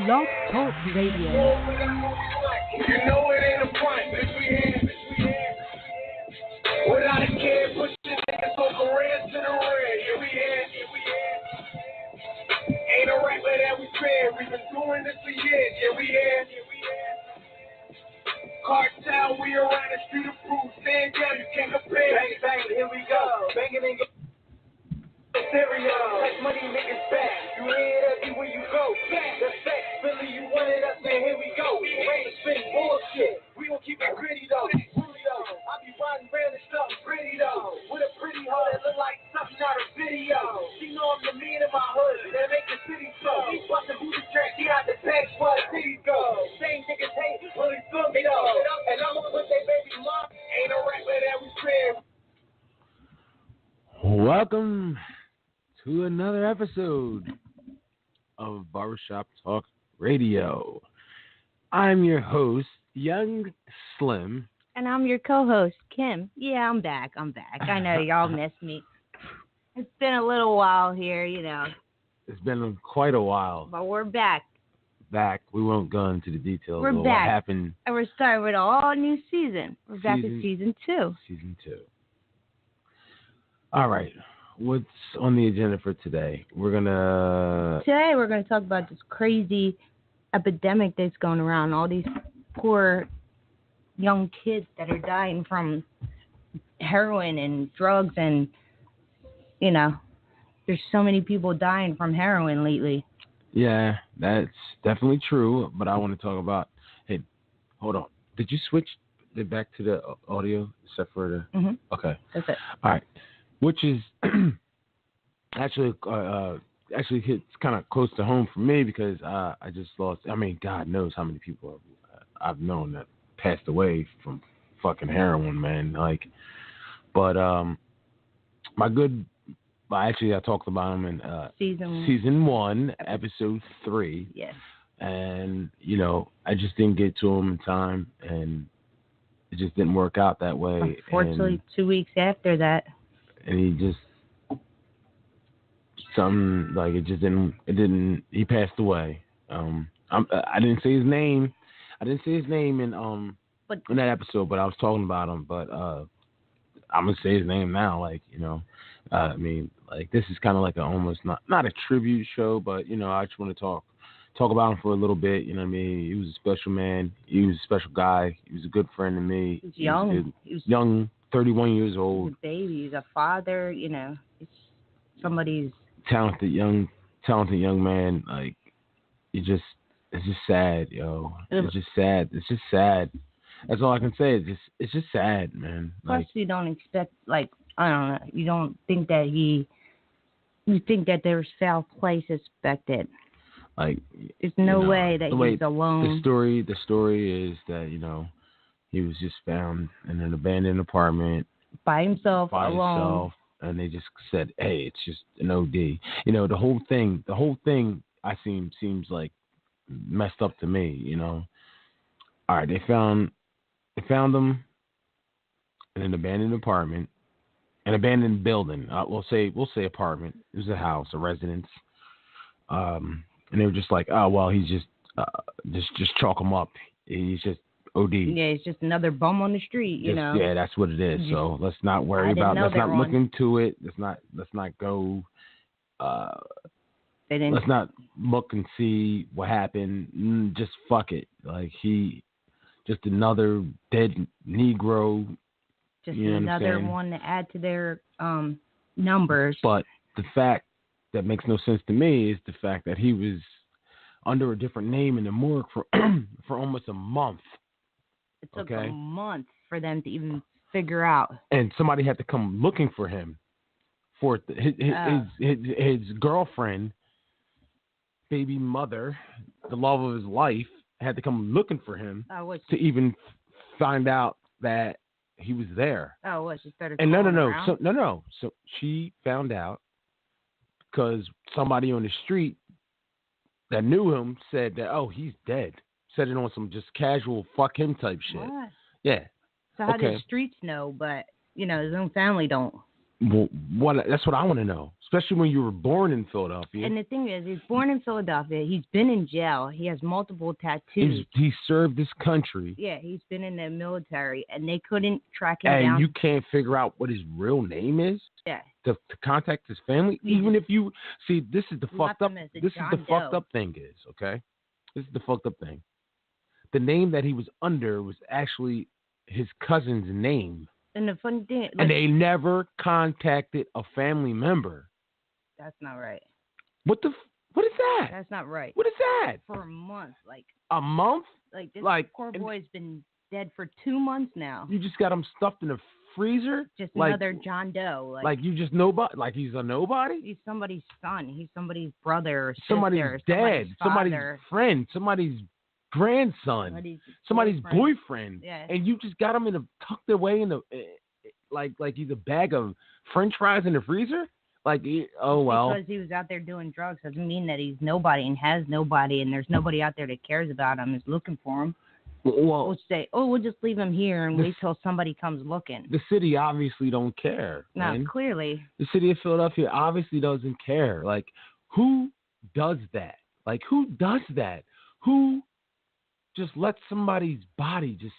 Blog Talk Radio. You know it ain't a front, bitch, we here. Without a care, push this niggas from career to the rear. Yeah, we here. Ain't a rapper that we fear. We've been doing this for years. Yeah, we here. Cartel, we around the street of proof. Stand down, you can't compare. Bang, bang, here we go. Banging and get stereo. That's money niggas back. You hear it everywhere you go. The sex, Philly, you wanted us, man, here we go. We ain't spin bullshit. We gon' keep it gritty though. I be riding around and something pretty though. With a pretty hoe that look like something out of video. She know I'm the man in my hood that make the city so. He bust the booty track, he out the back where the city go. Same niggas hate, really feel me though. And I'ma put that baby mom. Ain't a rapper that we fear. Welcome to another episode of Barbershop Talk Radio. I'm your host, Yun9Slim. And I'm your co-host, Kim. Yeah, I'm back. I know y'all missed me. It's been a little while here, you know. It's been quite a while. But we're back. We won't go into the details of what happened. And we're starting with an all-new season. We're back at season 2. Season 2. All right. What's on the agenda for today? Today we're gonna talk about this crazy epidemic that's going around. All these poor young kids that are dying from heroin and drugs, and you know, there's so many people dying from heroin lately. Yeah, that's definitely true. But I want to talk about. Hey, hold on. Did you switch it back to the audio except for the? Mm-hmm. Okay, that's it. All right. Which is actually hits kind of close to home for me because I just lost. I mean, God knows how many people I've known that passed away from fucking heroin, man. Like, but I talked about him in season 1, episode 3. Yes. And you know, I just didn't get to him in time, and it just didn't work out that way. Unfortunately, 2 weeks after that. And he just something like it didn't. He passed away. I didn't say his name. In that episode, but I was talking about him. But I'm gonna say his name now. Like, you know, I mean, like, this is kind of like almost not a tribute show, but you know, I just want to talk about him for a little bit. You know what I mean? He was a special man. He was a special guy. He was a good friend to me. He was young. He was young. 31 years old. He's a baby. He's a father. You know, it's somebody's talented young man. Like, it's just sad, yo. It's just sad. That's all I can say. It's just sad, man. Plus, you don't expect, like, I don't know. You don't think that you think that there's foul play suspected. Like, there's no way that he's alone. The story is that, you know, he was just found in an abandoned apartment by himself, alone. And they just said, "Hey, it's just an OD." You know, the whole thing seems like messed up to me. You know. All right, they found him in an abandoned apartment, an abandoned building. We'll say apartment. It was a house, a residence. And they were just like, "Oh, well, he's just chalk him up. He's just OD." Yeah, it's just another bum on the street, you know. Yeah, that's what it is. So let's not worry about. Let's not look into it. Let's not go. Let's not look and see what happened. Just fuck it. Like, just another dead Negro. Just another one to add to their numbers. But the fact that makes no sense to me is the fact that he was under a different name in the morgue for almost a month. It took a month for them to even figure out. And somebody had to come looking for him. For his girlfriend, baby mother, the love of his life, had to come looking for him to even find out that he was there. Oh, what? She started calling around? No. So she found out because somebody on the street that knew him said that, oh, he's dead. Said it on some just casual fuck him type shit. What? Yeah. So how did the streets know, but, you know, his own family don't? Well, that's what I want to know, especially when you were born in Philadelphia. And the thing is, he's born in Philadelphia. He's been in jail. He has multiple tattoos. He served this country. Yeah, he's been in the military, and they couldn't track him and down. And you can't figure out what his real name is? Yeah. To contact his family? Even if you... See, this is the fucked up... This is the fucked up thing is, okay? This is the fucked up thing. The name that he was under was actually his cousin's name. And the funny thing... Like, and they never contacted a family member. That's not right. What is that? That's not right. What is that? For a month, like... A month? Like, this poor boy's been dead for 2 months now. You just got him stuffed in a freezer? Just another John Doe. Like you just nobody? Like he's a nobody? He's somebody's son. He's somebody's brother or sister. Somebody's dad. Somebody's friend. Somebody's grandson. Somebody's boyfriend. Yeah. And you just got him tucked away in the like he's a bag of French fries in the freezer? Like, oh well. Because he was out there doing drugs doesn't mean that he's nobody and has nobody, and there's nobody out there that cares about him, is looking for him. Well, we'll say, we'll just leave him here and wait till somebody comes looking. The city obviously don't care. No, man. Clearly. The city of Philadelphia obviously doesn't care. Like, who does that? Like, who does that? Who just lets somebody's body just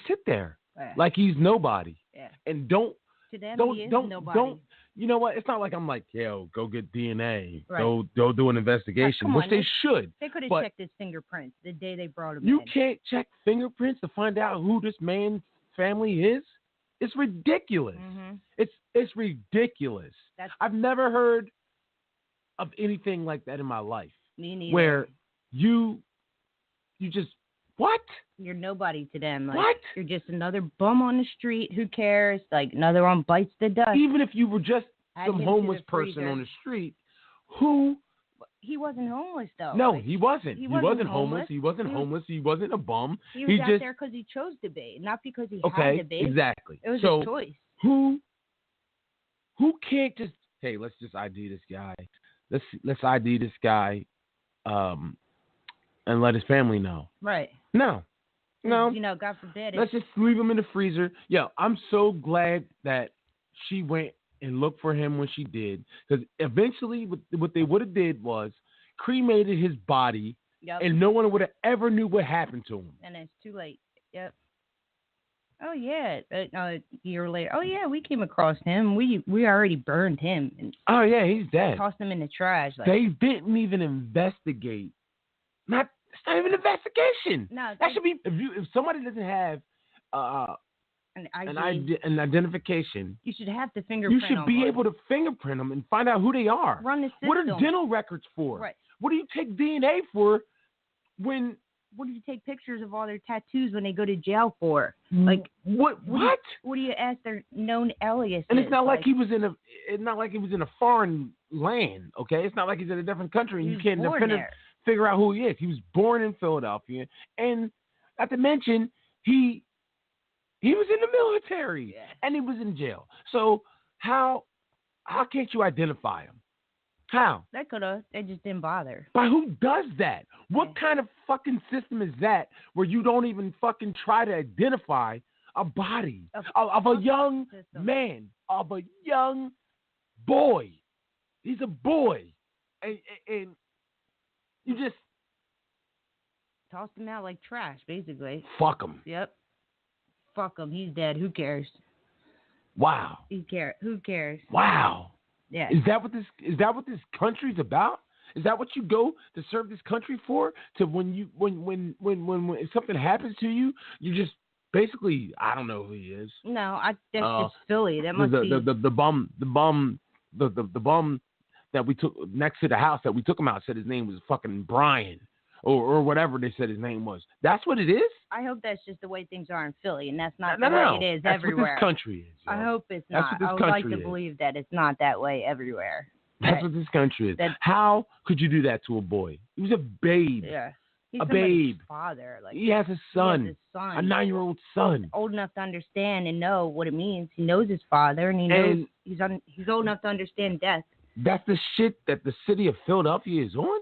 sit there like he's nobody? Yeah. And to them, he is nobody. You know what? It's not like I'm like, yo, go get DNA. Right. Go do an investigation, which they should. They could have checked his fingerprints the day they brought him in. You can't check fingerprints to find out who this man's family is? It's ridiculous. Mm-hmm. It's ridiculous. I've never heard of anything like that in my life. Me neither. Where you just, what? You're nobody to them. Like, what? You're just another bum on the street. Who cares? Like, another one bites the dust. Even if you were just some homeless person on the street, who... He wasn't homeless, though. No, he wasn't. He wasn't homeless. He wasn't homeless. He wasn't a bum. He was out there because he chose to be, not because he had to be. Exactly. It was a choice. Who can't just, hey, let's just ID this guy. Let's ID this guy, and let his family know. Right. No. You know, God forbid. Let's just leave him in the freezer. Yeah, I'm so glad that she went and looked for him when she did, because eventually what they would have did was cremated his body, and no one would have ever knew what happened to him. And it's too late. Yep. Oh yeah. A year later. Oh yeah, we came across him. We already burned him. And oh yeah, he's dead. Tossed him in the trash. Like, they didn't even investigate. It's not even an investigation. No, that should be if somebody doesn't have an identification. You should have to fingerprint. You should be able to fingerprint them and find out who they are. Run the system. What are dental records for? Right. What do you take DNA for? What do you take pictures of all their tattoos when they go to jail for? Like what? What do you ask their known aliases? And it's not like he was in a foreign land. Okay, it's not like he's in a different country and you can't figure out who he is. He was born in Philadelphia, and not to mention he was in the military and he was in jail. So how can't you identify him? How? They just didn't bother. But who does that? What kind of fucking system is that where you don't even fucking try to identify a body of a young man, of a young boy? He's a boy. And you just tossed him out like trash, basically. Fuck him. Yep. Fuck him. He's dead. Who cares? Wow. Who cares? Wow. Yeah. Is that what this country's about? Is that what you go to serve this country for? To when if something happens to you, you just basically, I don't know who he is. No, that's just Philly. That must be the bum that we took next to the house that we took him out said his name was fucking Brian or whatever they said his name was. That's what it is? I hope that's just the way things are in Philly, and that's not the way it is everywhere. That's what this country is. I hope it's not. I would like to believe that it's not that way everywhere. That's what this country is. How could you do that to a boy? He was a babe. Yeah. He's a babe. Father. Like, he has a son. A 9-year-old son. Old enough to understand and know what it means. He knows his father, and he knows he's old enough to understand death. That's the shit that the city of Philadelphia is on?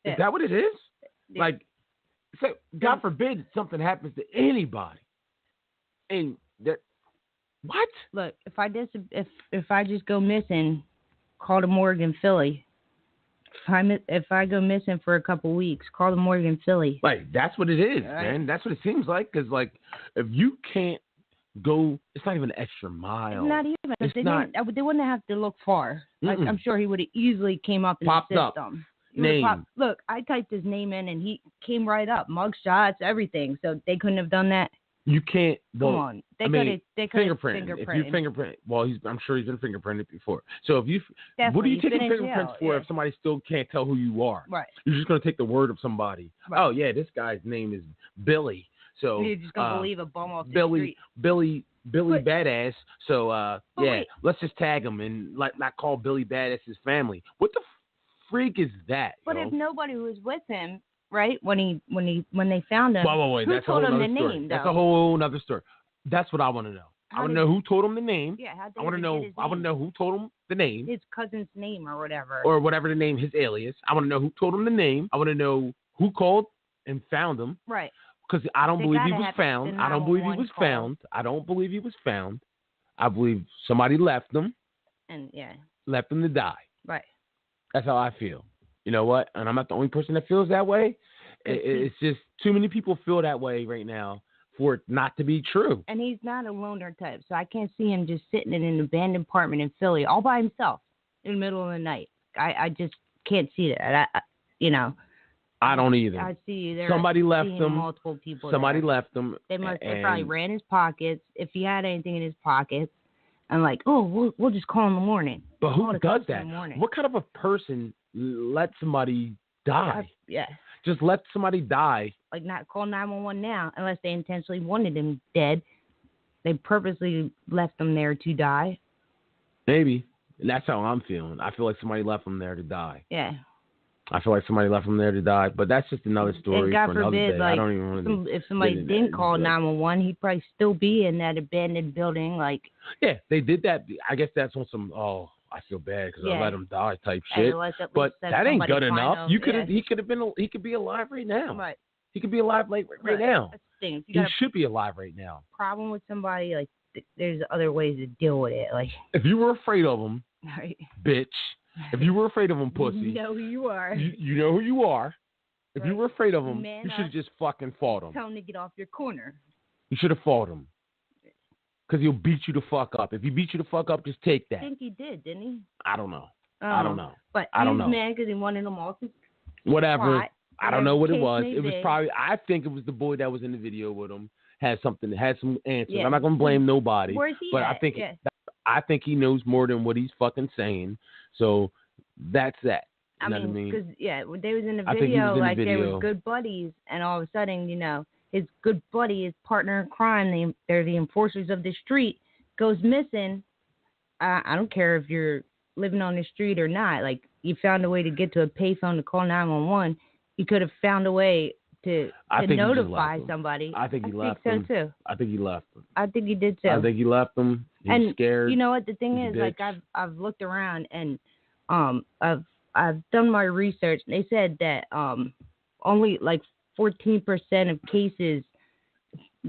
Is that what it is? Yeah. Like, so God forbid something happens to anybody. And that What? Look, if I just go missing, call the morgue in Philly. If I go missing for a couple weeks, call the morgue in Philly. Like, that's what it is, Right. man. That's what it seems like. Because, like, if you can't go, it's not even an extra mile. Not even. It's They wouldn't have to look far. Like, Mm-mm. I'm sure he would have easily came up in Popped the up. system. Name. Look, I typed his name in and he came right up. Mug shots, everything. So they couldn't have done that. You can't. Well, Come on. They could fingerprint. If you fingerprint, well, I'm sure he's been fingerprinted before. So if you, Definitely. what are you taking He's been in fingerprints jail, for yeah. if somebody still can't tell who you are? Right. You're just gonna take the word of somebody. Right. Oh yeah, this guy's name is Billy. So You're just gonna believe a bum off the Billy, street. Billy Badass. So But yeah, wait. let's just tag him and not call Billy Badass his family. What the freak is that? But yo? if nobody was with him, right, when they found him, Wait, who that's told a whole him the other story. name? That's though? a whole other story. That's what I want to know. I want to know who told him the name. Yeah, how I want to know. I want to know who told him the name, his cousin's name or whatever. or whatever the name, his alias. I want to know who told him the name. I want to know who called and found him. Right. Because I don't believe he gotta was have found. the I don't believe he 911 was call. found. I don't believe he was found. I believe somebody left him And yeah, to die. right. That's how I feel. You know what? And I'm not the only person that feels that way. It's just too many people feel that way right now for it not to be true. And he's not a loner type, so I can't see him just sitting in an abandoned apartment in Philly all by himself in the middle of the night. I just can't see that. I don't either. I see there. Somebody left him. Multiple people. Somebody there. left him. They probably ran his pockets if he had anything in his pockets. And like, oh, we'll just call in the morning. But who does that? In the morning. What kind of a person lets somebody die? Yeah. Just let somebody die. Like, not call 911 now unless they intentionally wanted him dead. They purposely left him there to die. Maybe. And that's how I'm feeling. I feel like somebody left him there to die. Yeah. I feel like somebody left him there to die. But that's just another story and God for another forbid, day. like, I don't even want to. If somebody didn't call 911, he'd probably still be in that abandoned building. Like. Yeah, they did that. I guess that's on some. Oh, I feel bad because I let him die type shit. But that ain't good enough. He could have. He could have been. He could be alive right now. Right. He could be alive right now. That's the thing. He should be alive right now. Problem with somebody, like, there's other ways to deal with it. Like, if you were afraid of him, right. Bitch. If you were afraid of him, pussy. You know who you are. You know who you are. If right. you were afraid of him, Man you should have just fucking fought him. Tell him to get off your corner. You should have fought him. Because he'll beat you the fuck up. If he beat you the fuck up, just take that. I think he did, didn't he? I don't know. I don't know. But I don't know. He was mad because he wanted them all to whatever. plot. I don't know what it was. It was probably, I think it was the boy that was in the video with him. Had some answers. Yeah. I'm not going to blame nobody. Where's he but at? I think he knows more than what he's fucking saying. So that's that. You know what I mean? Because, they was in the video, like, they were good buddies, and all of a sudden, his good buddy, his partner in crime, they're the enforcers of the street, goes missing. I don't care if you're living on the street or not. Like, you found a way to get to a payphone to call 911. You could have found a way to notify somebody. I think he left him. So too. I think he left him. I think he did too. I think he left him. He's scared. You know what the thing is? Like, I've looked around and I've done my research. They said that only like 14% of cases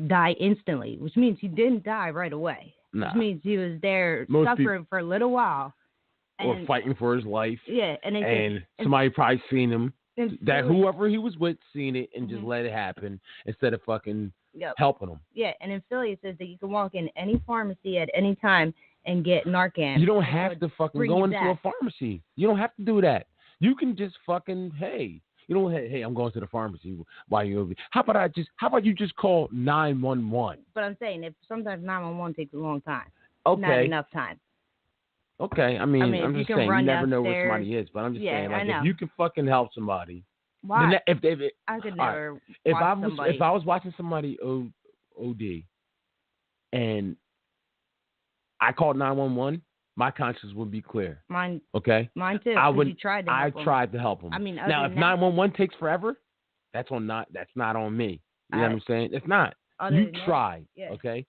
die instantly, which means he didn't die right away. Nah. Which means he was there suffering for a little while. Or fighting for his life. Yeah. And somebody probably seen him. That whoever he was with seen it and just let it happen instead of fucking helping him. Yeah, and in Philly it says that you can walk in any pharmacy at any time and get Narcan. You don't have to fucking go into a pharmacy. You don't have to do that. You can just fucking, hey, I'm going to the pharmacy while you're over. How about you just call 911? But I'm saying, if sometimes 911 takes a long time. Okay. Not enough time. Okay, I'm just saying, you never know where somebody is, but I'm just saying, like, if you can fucking help somebody. Why? I could never if I was watching somebody OD and I called 911, my conscience would be clear. Mine. Okay. Mine too. I tried to help him. I mean, now if 911 takes forever, that's not on me. You know what I'm saying? It's not. You try. Yeah. Okay.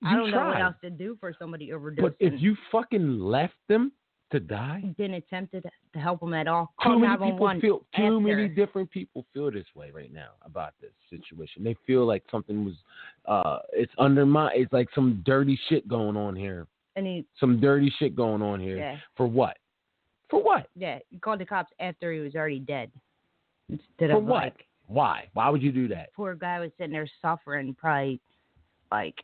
I don't know what else to do for somebody overdosing. But if you fucking left them To die? Didn't attempt to help him at all. Too Called many people 911 feel. Too after. many different people feel this way right now about this situation. They feel like something was. It's undermined. It's like some dirty shit going on here. Some dirty shit going on here. Yeah. For what? For what? Yeah, he called the cops after he was already dead. Instead For of what? like. Why? Why would you do that? Poor guy was sitting there suffering, probably like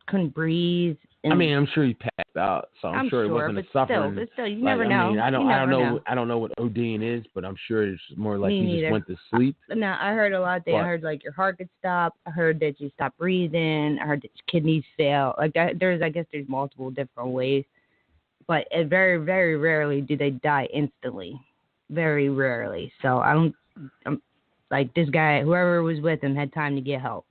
couldn't breathe. And I mean, I'm sure he passed out, so I'm sure it wasn't a suffering. But still, you never know. I mean, I don't know. I don't know what ODing is, but I'm sure it's more like Me he neither. just went to sleep. No, I heard a lot of things. I heard like your heart could stop. I heard that you stop breathing. I heard that your kidneys fail. Like that, I guess there's multiple different ways, but very, very rarely do they die instantly. Very rarely. So I'm like this guy, whoever was with him had time to get help.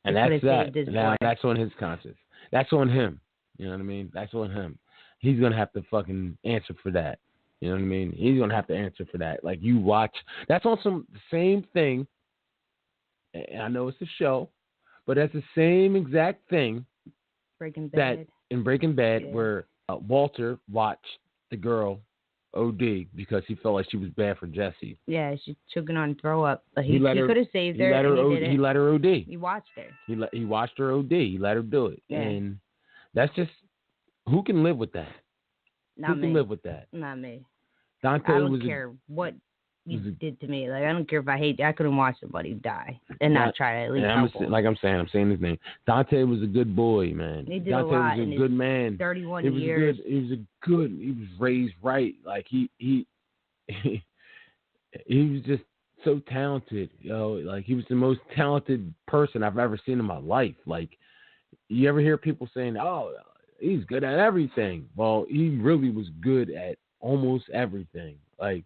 And that's that. Now that's on his conscience. That's on him. You know what I mean? That's on him. He's gonna have to fucking answer for that. You know what I mean? He's gonna have to answer for that. Like you watch. That's on the same thing. And I know it's a show, but that's the same exact thing. Breaking Bad. That in Breaking Bad, where Walter watched the girl OD because he felt like she was bad for Jesse. Yeah, she's choking on throw up. But he could have saved her. He let her OD. He watched her. He watched her OD. He let her do it. Yeah. And that's just, who can live with that? Not who me. can live with that? Not me. Dante I don't care what you did to me. Like I don't care if I couldn't watch somebody die and not try to at least help him. Like I'm saying his name. Dante was a good boy, man. He did Dante a lot was a good man. 31 years. He was raised right. Like he was just so talented, like he was the most talented person I've ever seen in my life. Like you ever hear people saying, "Oh, he's good at everything." Well, he really was good at almost everything. Like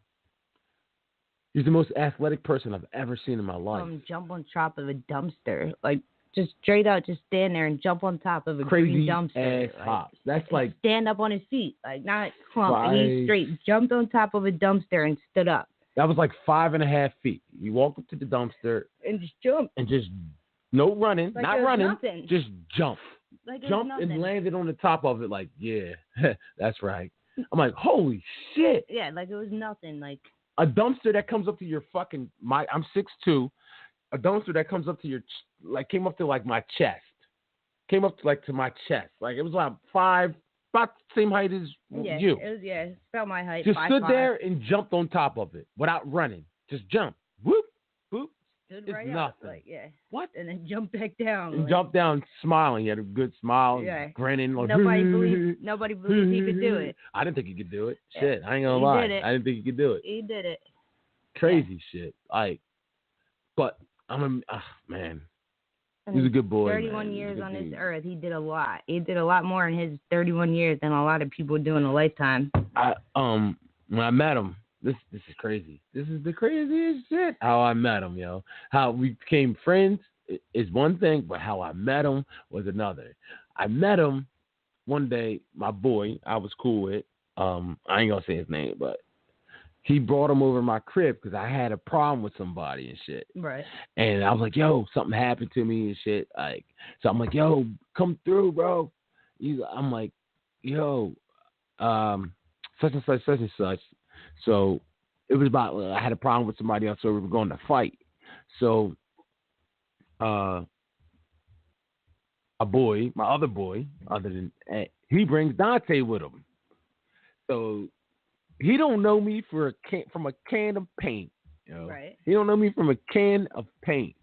he's the most athletic person I've ever seen in my life. Jump on top of a dumpster, like just straight out, just stand there and jump on top of a crazy green dumpster. Ass hops. That's like stand up on his feet, like not clump. He straight jumped on top of a dumpster and stood up. That was like 5.5 feet. You walk up to the dumpster and just jump. And just no running, like not running, nothing. Just jump. Like jumped and landed on the top of it. Like that's right. I'm like, holy shit. Yeah, like it was nothing. Like a dumpster that comes up to your fucking I'm 6'2". A dumpster that comes up to your came up to like my chest. Came up to like to my chest. Like it was like 5, about the same height as you. It's about my height. Just 5'5". stood there and jumped on top of it without running. Just jump. Whoop, whoop. Stood it's right nothing. up, like, What? And then jumped back down. And jumped down smiling. He had a good smile. Grinning. Like, nobody believed he could do it. I didn't think he could do it. Shit, I ain't gonna lie. I didn't think he could do it. He did it. Crazy shit. Like, but man. He's a good boy. 31 years on this earth. He did a lot. He did a lot more in his 31 years than a lot of people do in a lifetime. When I met him, this is crazy. This is the craziest shit. How I met him, yo. How we became friends is one thing, but how I met him was another. I met him one day. My boy, I was cool with. I ain't gonna say his name, but he brought him over my crib because I had a problem with somebody and shit. Right. And I was like, yo, something happened to me and shit. Like, so I'm like, yo, come through, bro. I'm like, yo, such and such, such and such. So it was about, I had a problem with somebody else, so we were going to fight. So a boy, my other boy, he brings Dante with him. So he don't know me from a can of paint. You know? Right. He don't know me from a can of paint.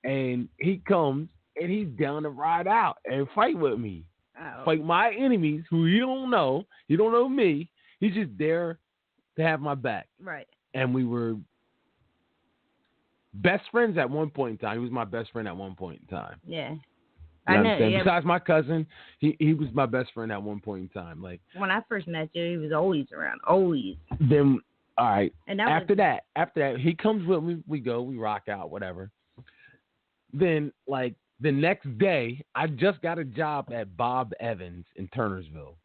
And he comes and he's down to ride out and fight with me. Oh. Fight my enemies who he don't know. He don't know me. He's just there to have my back. Right. And we were best friends at one point in time. He was my best friend at one point in time. Yeah. You know I know. Besides my cousin, he was my best friend at one point in time. Like when I first met you, he was always around. Always. Then all right. And after that, he comes with me, we go, we rock out, whatever. Then like the next day, I just got a job at Bob Evans in Turnersville.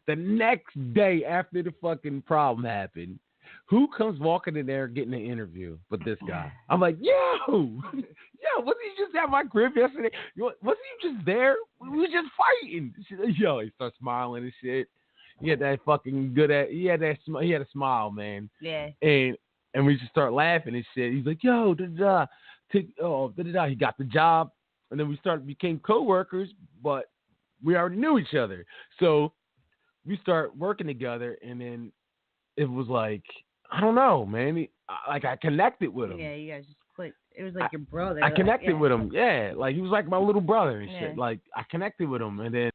The next day after the fucking problem happened, who comes walking in there getting an interview but this guy? I'm like, yo, wasn't he just at my crib yesterday? Wasn't he just there? We were just fighting. Yo, he starts smiling and shit. He had that fucking good at. He had a smile, man. Yeah. And we just start laughing and shit. He's like, yo, da da da. He got the job, and then we became coworkers, but we already knew each other. So we start working together, and then it was like, I don't know, man. I connected with him. Yeah, you guys just clicked. It was like your brother. I connected with him. Yeah, like he was like my little brother and shit. Like I connected with him, and then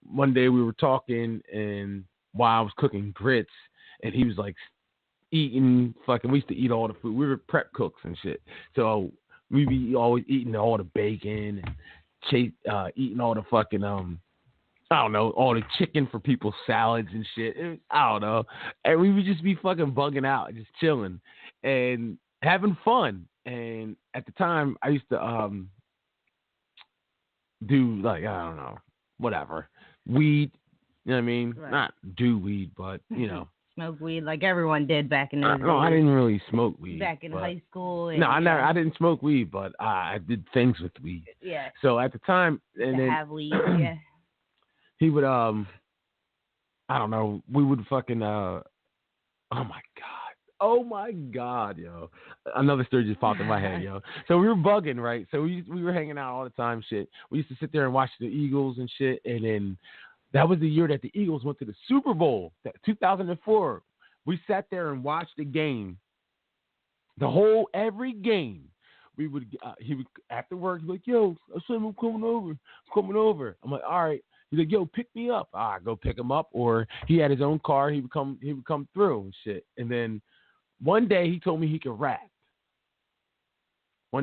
one day we were talking, and while I was cooking grits, and he was like eating fucking. We used to eat all the food. We were prep cooks and shit, so we be always eating all the bacon and eating all the fucking I don't know, all the chicken for people's salads and shit. I don't know. And we would just be fucking bugging out, just chilling and having fun. And at the time, I used to do, like, I don't know, whatever. Weed, you know what I mean? Right. Not do weed, but, you know. Smoke weed like everyone did back in those days. No, I didn't really smoke weed. Back in high school. And, no, I didn't smoke weed, but I did things with weed. Yeah. So at the time. And then, have weed, yeah. He would, I don't know, we would fucking, oh my God, yo. Another story just popped in my head, yo. So we were bugging, right? So we were hanging out all the time, shit. We used to sit there and watch the Eagles and shit, and then that was the year that the Eagles went to the Super Bowl, 2004. We sat there and watched the game, every game. He would, after work, he'd be like, yo, I'm coming over. I'm like, all right. He's like, yo, pick me up. I go pick him up. Or he had his own car. He would come through and shit. And then one day he told me he could rap. I'm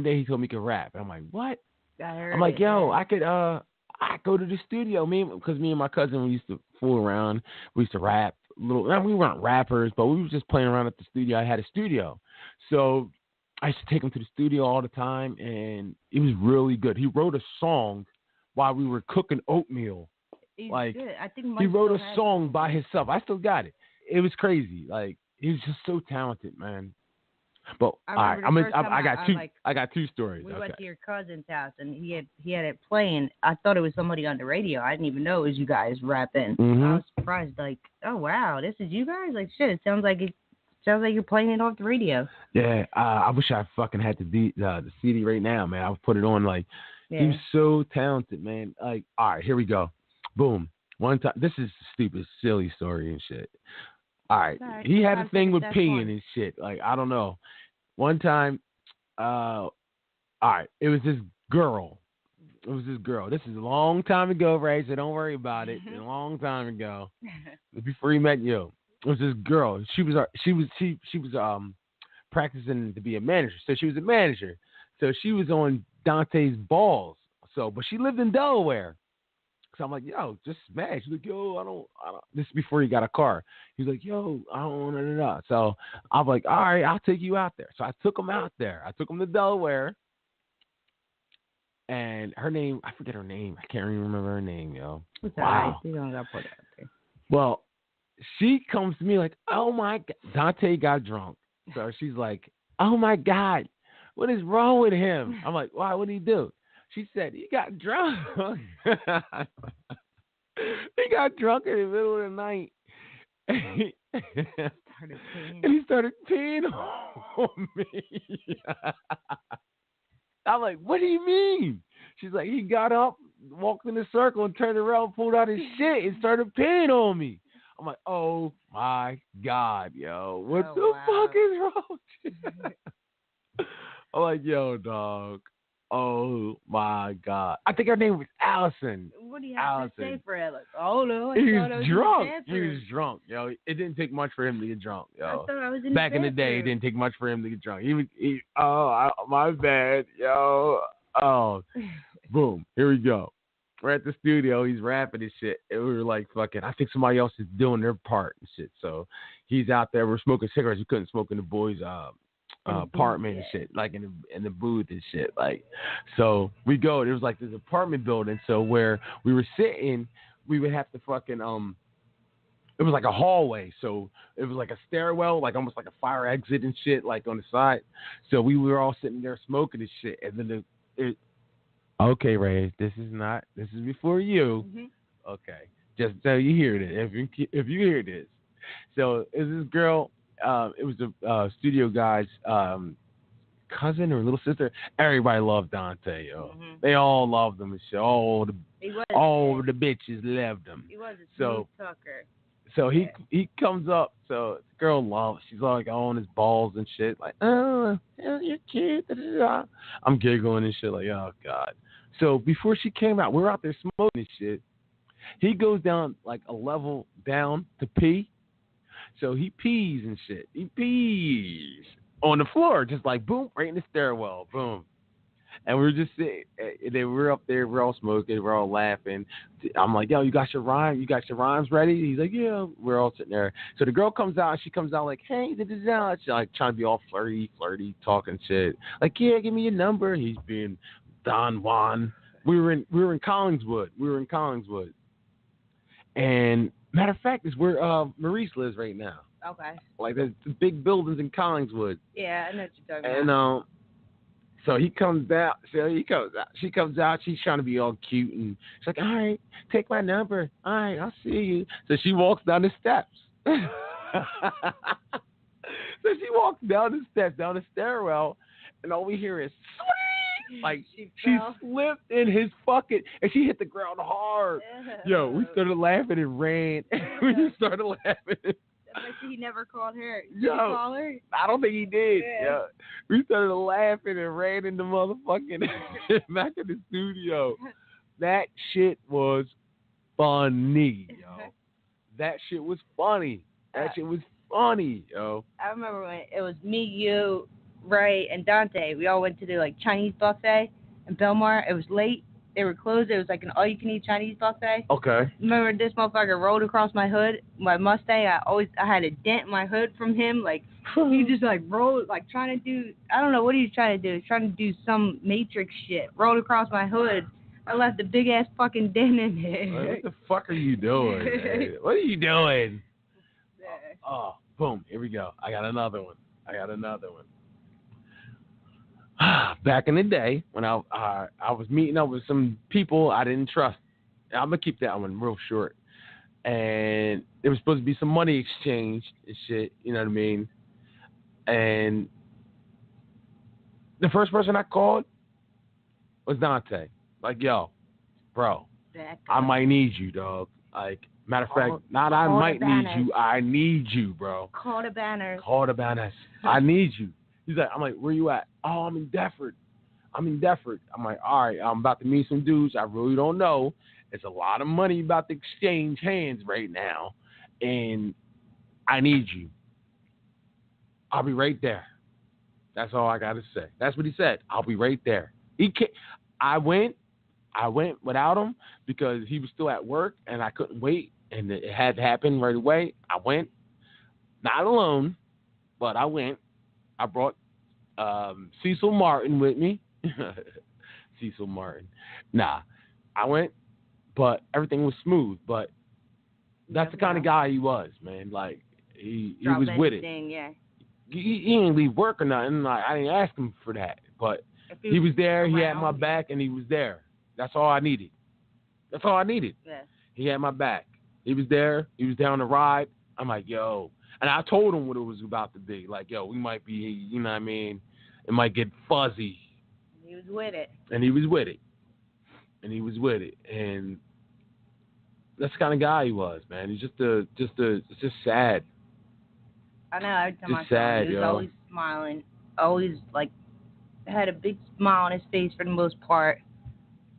like, what? I'm like, yo, I could I go to the studio. Because me and my cousin, we used to fool around. We used to rap. We weren't rappers, but we were just playing around at the studio. I had a studio. So I used to take him to the studio all the time, and it was really good. He wrote a song while we were cooking oatmeal. Like, I think he wrote a song by himself. I still got it. It was crazy. Like, he was just so talented, man. But I got two stories. We went to your cousin's house, and he had it playing. I thought it was somebody on the radio. I didn't even know it was you guys rapping. Mm-hmm. I was surprised. Like, oh wow, this is you guys. Like, shit. It sounds like you're playing it off the radio. Yeah. I wish I fucking had the CD right now, man. I would put it on. Like, he was so talented, man. Like, all right, here we go. Boom. One time, this is a stupid, silly story and shit. All right. He had a thing with peeing and shit. Like, I don't know. One time, all right, it was this girl. This is a long time ago, Ray, so don't worry about it. A long time ago. Before he met you. It was this girl. She was practicing to be a manager. So she was a manager. So she was on Dante's balls. But she lived in Delaware. So I'm like, yo, just smash. She's like, yo, I don't. This is before he got a car. He's like, yo, I don't want to. So I'm like, all right, I'll take you out there. So I took him out there. I took him to Delaware. And her name, I forget her name. I can't even remember her name, yo. Wow. You don't got to put it out there. Well, she comes to me like, oh my God. Dante got drunk. So she's like, oh my God, what is wrong with him? I'm like, why? What did he do? She said, he got drunk. He got drunk in the middle of the night. And he started peeing on me. I'm like, what do you mean? She's like, he got up, walked in a circle, and turned around, pulled out his shit, and started peeing on me. I'm like, oh my God, yo. What fuck is wrong with you? I'm like, yo, dog. Oh my God! I think her name was Allison. What do you have to say for it? Like, oh no, he was drunk. He was drunk, yo. It didn't take much for him to get drunk, yo. I thought I was in Back in the day, it didn't take much for him to get drunk. My bad, yo. Oh, boom. Here we go. We're at the studio. He's rapping his shit. And we were like, fucking. I think somebody else is doing their part and shit. So he's out there. We're smoking cigarettes. You couldn't smoke in the boys' apartment and shit, like in the booth and shit, like. So we go. There was like this apartment building. So where we were sitting, we would have to fucking it was like a hallway. So it was like a stairwell, like almost like a fire exit and shit, like on the side. So we were all sitting there smoking and shit. And then okay, Ray, this is before you. Mm-hmm. Okay, Just so you hear this, if you hear this. So is this girl? It was the studio guy's cousin or little sister. Everybody loved Dante, yo. Mm-hmm. They all loved him and shit. All the bitches loved him. He was a smooth talker. So he comes up. So the girl loves. She's like on his balls and shit. Like, oh, you're cute. I'm giggling and shit. Like, oh god. So before she came out, we're out there smoking and shit. He goes down like a level down to pee. So he pees and shit. He pees on the floor, just like boom, right in the stairwell, boom. And we're just sitting. We're up there. We're all smoking. We're all laughing. I'm like, yo, you got your rhyme? You got your rhymes ready? He's like, yeah. We're all sitting there. So the girl comes out. She comes out like, hey, she's like trying to be all flirty, talking shit. Like, yeah, give me your number. He's being Don Juan. We were in Collingswood. And matter of fact, is where Maurice lives right now. Okay. Like there's the big buildings in Collingswood. Yeah, I know what you're talking about. And so he comes out. She comes out. She's trying to be all cute, and she's like, "All right, take my number. All right, I'll see you." So she walks down the steps. So she walks down the steps, down the stairwell, and all we hear is sweet. Like she slipped in his fucking, and she hit the ground hard. Yo, we started laughing and ran. We just started laughing. He never called her. Did Yo, you call her? I don't think he did. Yeah. We started laughing and ran in the motherfucking back in the studio. That shit was funny, yo. That shit was funny. Yo. I remember when it was me, you, Ray, and Dante. We all went to the Chinese buffet in Belmar. It was late. They were closed. It was like an all-you-can-eat Chinese buffet. Okay. Remember this motherfucker rolled across my hood, my Mustang. I had a dent in my hood from him. Like he just rolled, trying to do. I don't know what he was trying to do. He was trying to do some Matrix shit. Rolled across my hood. I left a big ass fucking dent in there. What the fuck are you doing, man? What are you doing? Oh, boom. Here we go. I got another one. Back in the day, when I was meeting up with some people I didn't trust. I'm going to keep that one real short. And there was supposed to be some money exchanged and shit, you know what I mean? And the first person I called was Dante. Like, yo, bro, I might need you, dog. Like, matter of fact, not I might need you, I need you, bro. Call the banners. I need you. He's like, I'm like, where you at? Oh, I'm in Deptford. I'm like, all right, I'm about to meet some dudes I really don't know. It's a lot of money about to exchange hands right now, and I need you. I'll be right there. That's all I got to say. That's what he said. I'll be right there. I went without him because he was still at work, and I couldn't wait, and it had to happen right away. I went, not alone, but I went. I brought Cecil Martin with me. Cecil Martin. Nah, I went, but everything was smooth. But that's the kind of guy he was, man. Like, he was with it. Yeah. He didn't leave work or nothing. Like, I didn't ask him for that. But he was there. He had my back, and he was there. That's all I needed. Yeah. He had my back. He was there. He was down the ride. I'm like, yo. And I told him what it was about to be. Like, yo, we might be, you know what I mean? It might get fuzzy. He was with it. And that's the kind of guy he was, man. He's it's just sad. I know. Every time just sad, he was always smiling. Always, had a big smile on his face for the most part.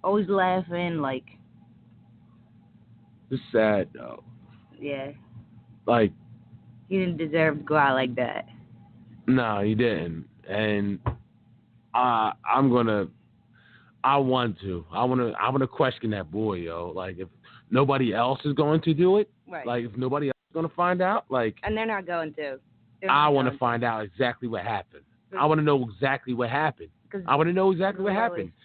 Always laughing, Just sad, though. Yeah. Like, he didn't deserve to go out like that. No, he didn't. And I want to question that boy, yo. Like, if nobody else is going to do it, right. Like, if nobody else is going to find out, like, and they're not going to. I want to find out exactly what happened. I want to know exactly what happened.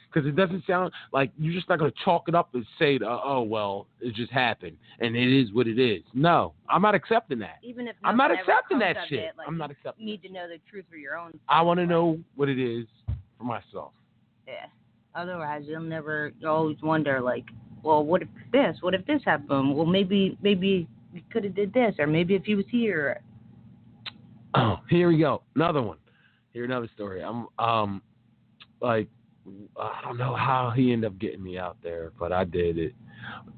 Because it doesn't sound like you're just not going to chalk it up and say, oh, well, it just happened, and it is what it is. No, I'm not accepting that. Even if I'm not accepting that shit. It, I'm not accepting. You need to know the truth for your own. I want to know what it is for myself. Yeah. Otherwise, you'll always wonder, well, what if this? What if this happened? Well, maybe we could have did this, or maybe if he was here. Oh, here we go. Another one. Here, another story. I'm like, I don't know how he ended up getting me out there, but I did it.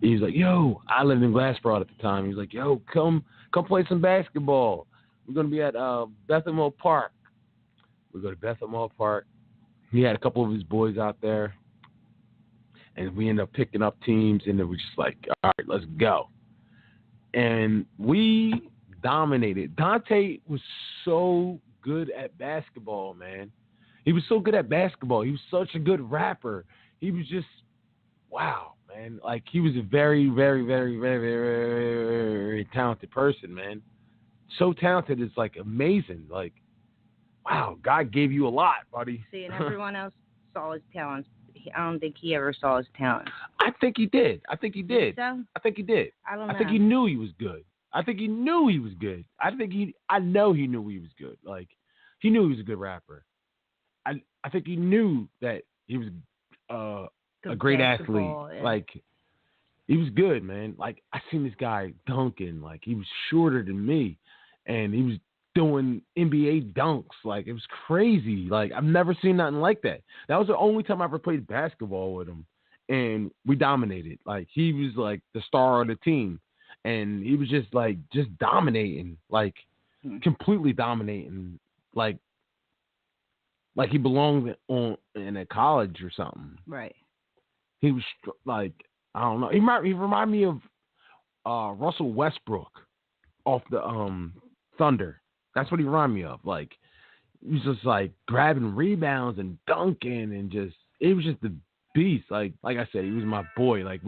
He was like, yo, I lived in Glassboro at the time. He was like, yo, come play some basketball. We're going to be at Bethamel Park. We go to Bethamel Park. He had a couple of his boys out there, and we ended up picking up teams, and it was just like, all right, let's go. And we dominated. Dante was so good at basketball, man. He was so good at basketball. He was such a good rapper. He was just, wow, man. Like, he was a very, very, very, very, very, very talented person, man. So talented, it's like amazing. Like, wow, God gave you a lot, buddy. See, and everyone else saw his talents. I don't think he ever saw his talents. I think he did. I think he did. So? I think he did. I don't know. I think he knew he was good. I think he knew he was good. I know he knew he was good. Like, he knew he was a good rapper. I think he knew that he was a great athlete. Yeah. Like, he was good, man. Like, I seen this guy dunking. Like, he was shorter than me, and he was doing NBA dunks. Like, it was crazy. Like, I've never seen nothing like that. That was the only time I ever played basketball with him, and we dominated. Like, he was like the star of the team, and he was just dominating, like completely dominating, like he belonged in a college or something. Right. He was like, I don't know. He reminded me of Russell Westbrook off the Thunder. That's what he reminded me of. Like, he was just like grabbing rebounds and dunking, and it was just the beast. Like I said, he was my boy. Like,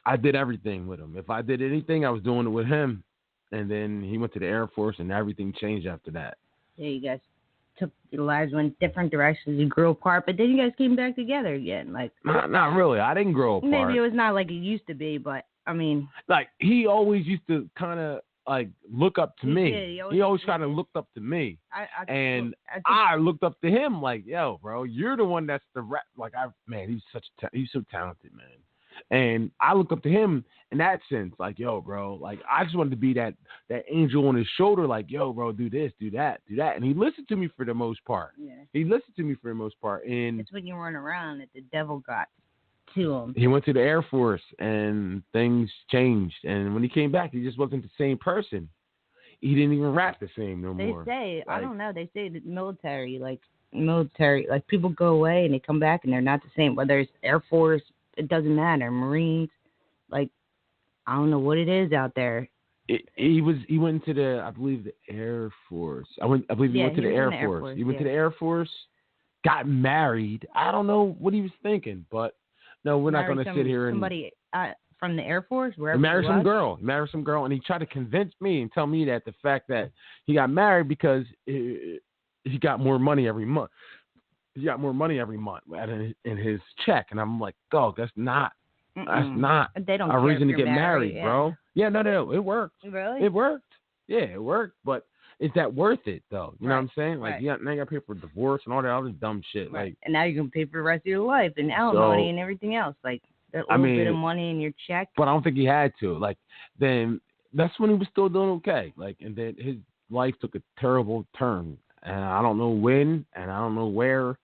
I did everything with him. If I did anything, I was doing it with him. And then he went to the Air Force, and everything changed after that. Yeah, you guys took your lives went different directions. You grew apart, but then you guys came back together again. Like, not really. I didn't grow apart. Maybe it was not like it used to be, but I mean, like, he always used to kind of like look up to me. Did. He always kind of looked up to me, I looked up to him. Like, yo, bro, you're the one that's the rap. Like, he's so talented, man. And I look up to him in that sense, like, yo, bro, like, I just wanted to be that angel on his shoulder, like, yo, bro, do this, do that. And he listened to me for the most part. Yeah. He listened to me for the most part. And it's when you weren't around that the devil got to him. He went to the Air Force, and things changed. And when he came back, he just wasn't the same person. He didn't even rap the same no more. They say, I don't know, they say that military, like people go away and they come back and they're not the same. Whether it's Air Force, it doesn't matter. Marines, like, I don't know what it is out there. He went to the, I believe, the Air Force. I believe he went to the Air Force. He went to the Air Force, got married. I don't know what he was thinking, but no, we're not going to sit here and somebody from the Air Force. He married some girl, and he tried to convince me and tell me that the fact that he got married because he got more money every month. He got more money every month in his check, and I'm like, dog, that's not they don't a reason to get married, yeah. bro. Yeah, no, it worked. Really? It worked. Yeah, it worked. But is that worth it though? You know what I'm saying? Like, now you got to pay for divorce and all that other dumb shit. Right. Like, and now you're gonna pay for the rest of your life and alimony and everything else. Like, that little bit of money in your check. But I don't think he had to. Like, then that's when he was still doing okay. Like, and then his life took a terrible turn, and I don't know when and I don't know where.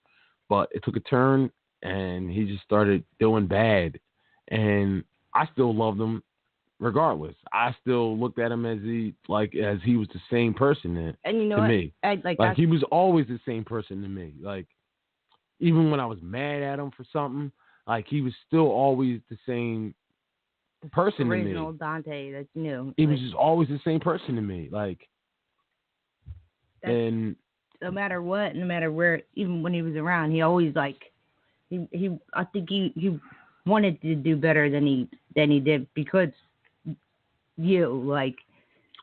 But it took a turn, and he just started doing bad. And I still loved him regardless. I still looked at him as he was the same person to me. Like, he was always the same person to me. Like, even when I was mad at him for something, like, he was still always the same person to me. Original Dante that's new. He was just always the same person to me. Like, and no matter what, no matter where, even when he was around, he always I think he wanted to do better than he did because you, like.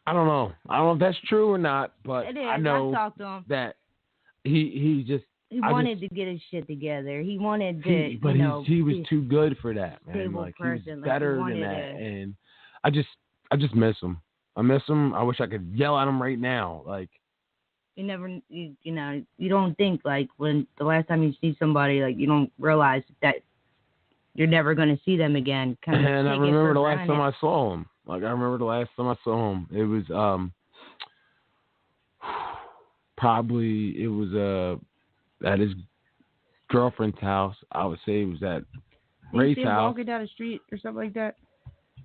I don't know if that's true or not, but it is. I know that he wanted to get his shit together. He wanted to, he was too good for that, man. Like, he was better than that, and I just miss him. I miss him. I wish I could yell at him right now, like. You don't think, like, when the last time you see somebody, like, you don't realize that you're never going to see them again. Kind of And I take it remember for the last granted. time I saw him. Like, I remember the last time I saw him. It was probably at his girlfriend's house. I would say it was at Ray's see him house. walking down the street or something like that?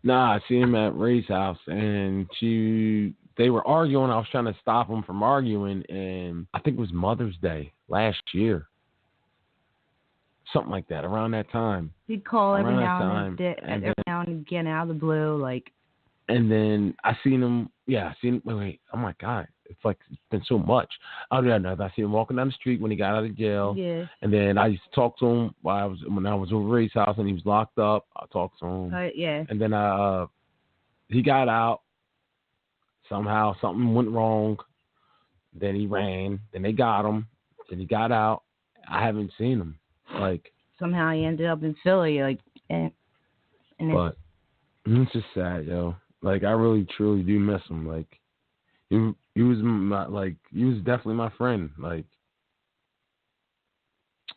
Nah, I seen him at Ray's house, and they were arguing. I was trying to stop them from arguing, and I think it was Mother's Day last year. Something like that, around that time. He'd call every now and again out of the blue, like. And then I seen him. Yeah, I seen. Wait. Oh my God! It's been so much. I seen him walking down the street when he got out of jail. Yeah. And then I used to talk to him when I was over Ray's house and he was locked up. I talked to him. Yeah. And then he got out. Somehow something went wrong. Then he ran. Then they got him. Then he got out. I haven't seen him. Like, somehow he ended up in Philly. Like, but it's just sad, yo. Like, I really truly do miss him. Like, he was definitely my friend. Like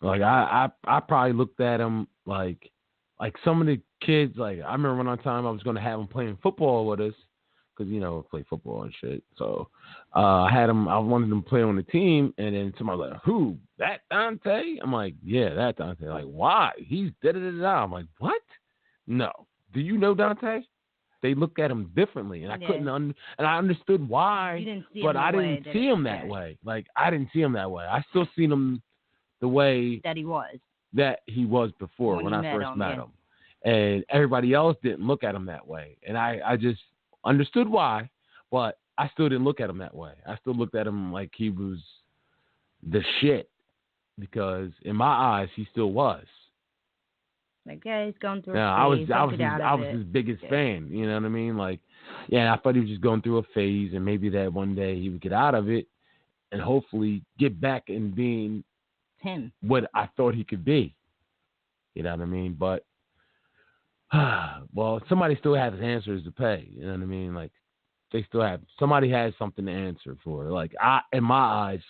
I probably looked at him like some of the kids. Like, I remember one time I was gonna have him playing football with us. Because, play football and shit. So I wanted him to play on the team. And then somebody was like, who? That Dante? I'm like, yeah, that Dante. Like, why? He's da-da-da-da. I'm like, what? No. Do you know Dante? They look at him differently. And I couldn't, and I understood why. You didn't see but him I didn't see him that way. Like, I didn't see him that way. I still seen him the way that he was before when I first met him. And everybody else didn't look at him that way. And I just understood why, but I still didn't look at him that way. I still looked at him like he was the shit, because in my eyes he still was. Like, yeah, he's going through a phase. I was his biggest fan. You know what I mean? Like, yeah, I thought he was just going through a phase, and maybe that one day he would get out of it and hopefully get back in being him, what I thought he could be. You know what I mean? But well, somebody still has answers to pay. You know what I mean? Like, somebody has something to answer for. Like, in my eyes,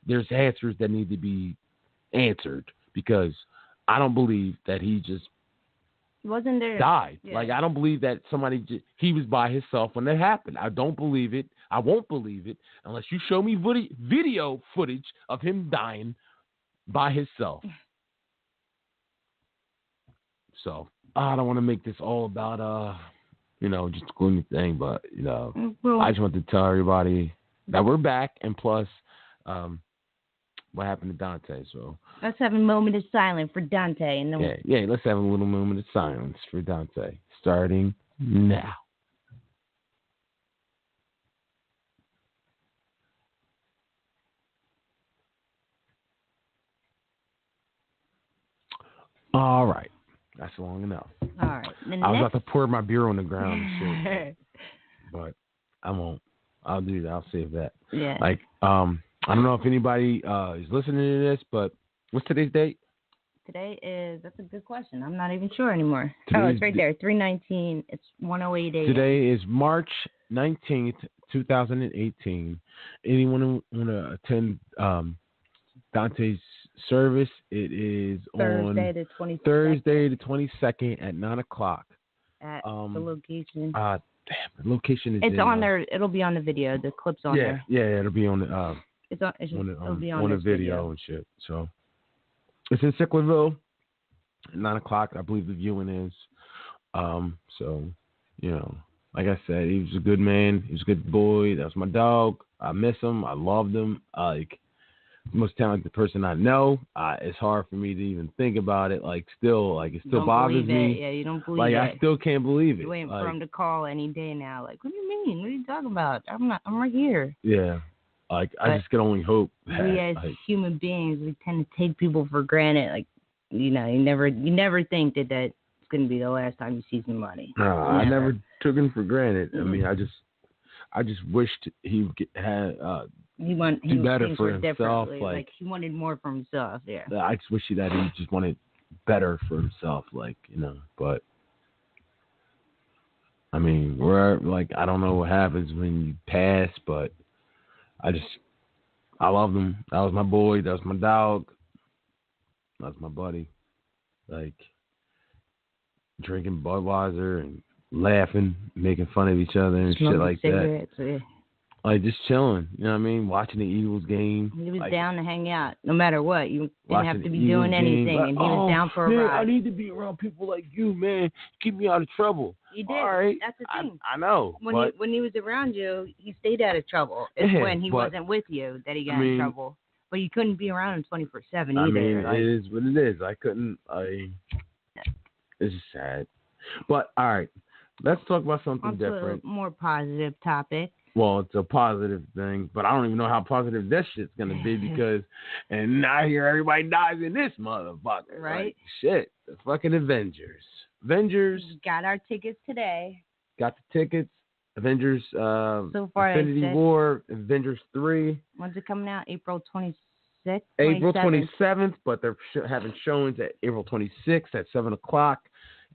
there's answers that need to be answered, because I don't believe that he just wasn't there, died. Yeah. Like, I don't believe that he was by himself when that happened. I don't believe it. I won't believe it unless you show me video footage of him dying by himself. So I don't want to make this all about just a gloomy thing, but I just want to tell everybody that we're back, and plus what happened to Dante. So let's have a moment of silence for Dante, and then let's have a little moment of silence for Dante, starting now. All right. That's long enough. All right. I was about to pour my beer on the ground and shit, but I won't. I'll do that. I'll save that. Yeah. Like, I don't know if anybody is listening to this, but what's today's date? That's a good question. I'm not even sure anymore. It's right there, 3/19. It's 1:08 a.m. Today is March 19th, 2018. Anyone want to attend Dante's service? It is Thursday the 22nd at 9 o'clock. At the location. The location is. It's on there. It'll be on the video. The clip's on there. Yeah, it'll be on the. It'll be on the video and shit. So it's in Sicklerville at 9 o'clock. I believe the viewing is. So like I said, he was a good man. He was a good boy. That was my dog. I miss him. I loved him. The most talented person I know. It's hard for me to even think about it. It still bothers me. Yeah, you don't believe it. I still can't believe it. You're waiting for him to call any day now. Like, what do you mean? What are you talking about? I'm right here. Yeah. I just can only hope that, we as human beings, we tend to take people for granted. Like, you never think that that's going to be the last time you see somebody. I never took him for granted. I mean, I just wished he had do better for himself. Like, he wanted more for himself. Yeah. I just wish that he just wanted better for himself. But I mean, I don't know what happens when you pass, but I loved him. That was my boy. That was my dog. That was my buddy. drinking Budweiser and laughing, making fun of each other and Smoking shit like cigarettes, that. Yeah. Like just chilling, you know what I mean? Watching the Eagles game. He was like, down to hang out, no matter what. You didn't have to be Eagles doing anything, game. and he was down for a man, ride. I need to be around people like you, man. Keep me out of trouble. He did. All right. That's the thing. I know. When he was around you, he stayed out of trouble. It's when he wasn't with you that he got in trouble. But you couldn't be around him 24/7 either. I mean, like, it is what it is. I couldn't. It's just sad. But all right, let's talk about something different. A more positive topic. Well, it's a positive thing, but I don't even know how positive this shit's gonna be because, and I hear everybody dies in this motherfucker. Right? Like, shit, the fucking Avengers. Avengers. Got our tickets today. Got the tickets. Avengers. So far, Infinity War. Avengers 3. When's it coming out? April 26th. April 27th, but they're having showings at April 26th at 7:00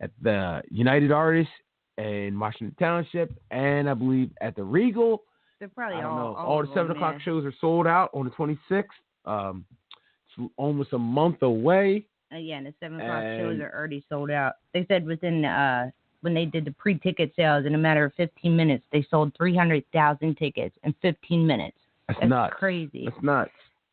at the United Artists in Washington Township, and I believe at the Regal. They're probably all the 7:00 shows are sold out on the 26th. It's almost a month away. Yeah, and the 7:00 shows are already sold out. They said within when they did the pre-ticket sales, in a matter of 15 minutes, they sold 300,000 tickets in 15 minutes. That's nuts. Crazy. That's nuts.